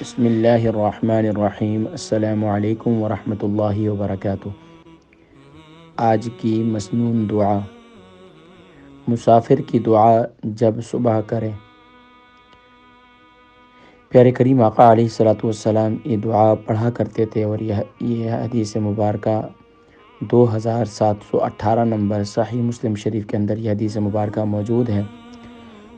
بسم اللہ الرحمن الرحیم۔ السلام علیکم ورحمۃ اللہ وبرکاتہ۔ آج کی مسنون دعا۔ مسافر کی دعا جب صبح کرے۔ پیارے کریم آقا علیہ الصلوۃ والسلام یہ دعا پڑھا کرتے تھے، اور یہ حدیث مبارکہ 2718 نمبر صحیح مسلم شریف کے اندر یہ حدیث مبارکہ موجود ہے۔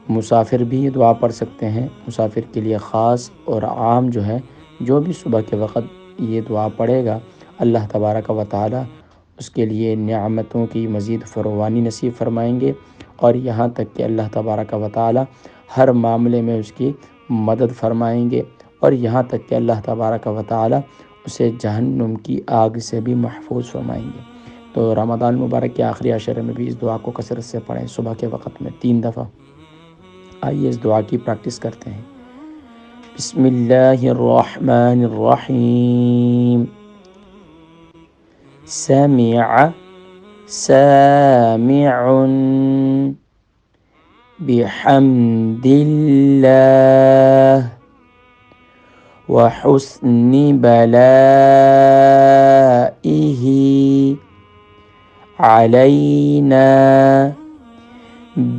مسافر بھی یہ دعا پڑھ سکتے ہیں۔ مسافر کے لیے خاص اور عام جو ہے، جو بھی صبح کے وقت یہ دعا پڑھے گا، اللہ تبارک و تعالی اس کے لیے نعمتوں کی مزید فراوانی نصیب فرمائیں گے، اور یہاں تک کہ اللہ تبارک و تعالی ہر معاملے میں اس کی مدد فرمائیں گے، اور یہاں تک کہ اللہ تبارک و تعالی اسے جہنم کی آگ سے بھی محفوظ فرمائیں گے۔ تو رمضان مبارک کے آخری عشرے میں بھی اس دعا کو کثرت سے پڑھیں، صبح کے وقت میں 3 دفعہ۔ آئیے اس دعا کی پریکٹس کرتے ہیں۔ بسم اللہ الرحمن الرحیم۔ سمع سامع بحمد اللہ وحسن بلائہ علینا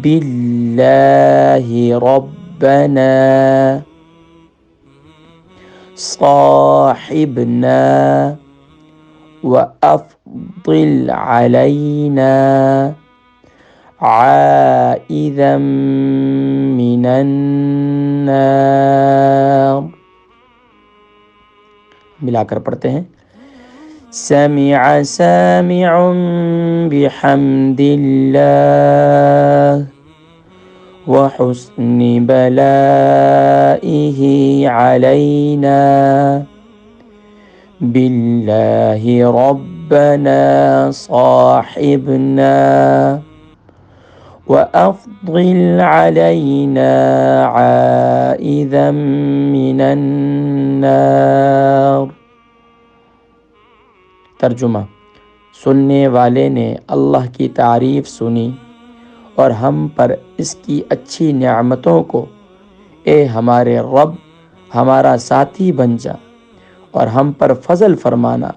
باللہ ربنا صاحبنا وأفضل علينا عائذا من النار۔ ملا کر پڑھتے ہیں۔ سمع سامع بحمد اللہ وحسن بلائہ علینا باللہ ربنا صاحبنا وأفضل علينا عائذا من النار۔ ترجمہ۔ سننے والے نے اللہ کی تعریف سنی اور ہم پر اس کی اچھی نعمتوں کو، اے ہمارے رب ہمارا ساتھی بن جا اور ہم پر فضل فرمانا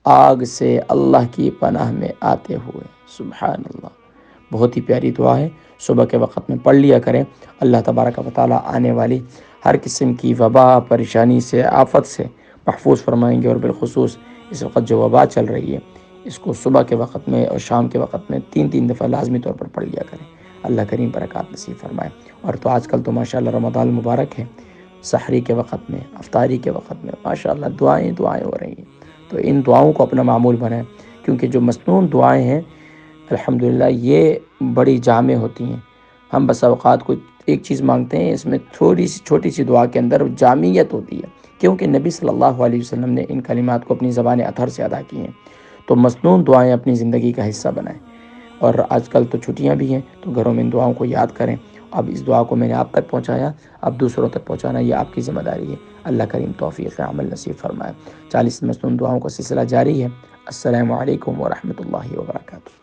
آگ سے اللہ کی پناہ میں آتے ہوئے۔ سبحان اللہ۔ بہت ہی پیاری دعا ہے، صبح کے وقت میں پڑھ لیا کریں۔ اللہ تبارک و تعالی آنے والی ہر قسم کی وبا، پریشانی سے، آفت سے محفوظ فرمائیں گے، اور بالخصوص اس وقت جو وبا چل رہی ہے، اس کو صبح کے وقت میں اور شام کے وقت میں 3 دفعہ لازمی طور پر پڑھ لیا کریں۔ اللہ کریم برکات نصیب فرمائے۔ اور تو آج کل تو ماشاءاللہ رمضان المبارک ہے، سحری کے وقت میں، افطاری کے وقت میں ماشاءاللہ دعائیں ہو رہی ہیں۔ تو ان دعاؤں کو اپنا معمول بنائیں، کیونکہ جو مسنون دعائیں ہیں الحمدللہ یہ بڑی جامع ہوتی ہیں۔ ہم بس اوقات کو ایک چیز مانگتے ہیں، اس میں تھوڑی سی چھوٹی سی دعا کے اندر جامعیت ہوتی ہے، کیونکہ نبی صلی اللہ علیہ وسلم نے ان کلمات کو اپنی زبان اطہر سے ادا کی ہیں۔ تو مسنون دعائیں اپنی زندگی کا حصہ بنائیں، اور آج کل تو چھٹیاں بھی ہیں، تو گھروں میں ان دعاؤں کو یاد کریں۔ اب اس دعا کو میں نے آپ تک پہنچایا، اب دوسروں تک پہنچانا یہ آپ کی ذمہ داری ہے۔ اللہ کریم توفیق عمل نصیب فرمائے۔ 40 مسنون دعاؤں کا سلسلہ جاری ہے۔ السلام علیکم ورحمۃ اللہ وبرکاتہ۔